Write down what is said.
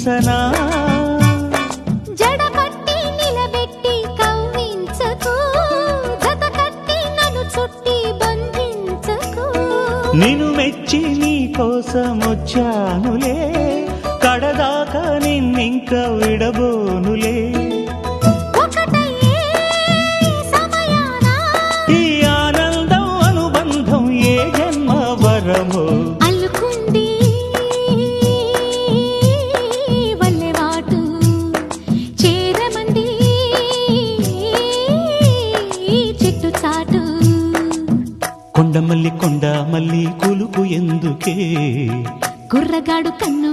ఊహించనా జడపట్టి నిలబెట్టి కవ్వించకు జత కట్టి నన్ను చుట్టి బంధించకు నిన్ను మెచ్చి నీ కోసం వచ్చానులే కడదాకా నిన్నింక విడబోనులే ఒకటయ్యే సమయాన ఈ ఆనందం అనుబంధం ఏ జన్మ వరమో అల్లుకుంది వల్లెవాటు చేరమంది చెట్టు చాటు కొండ మల్లి కులుకు ఎందుకే కుర్రగాడు కన్ను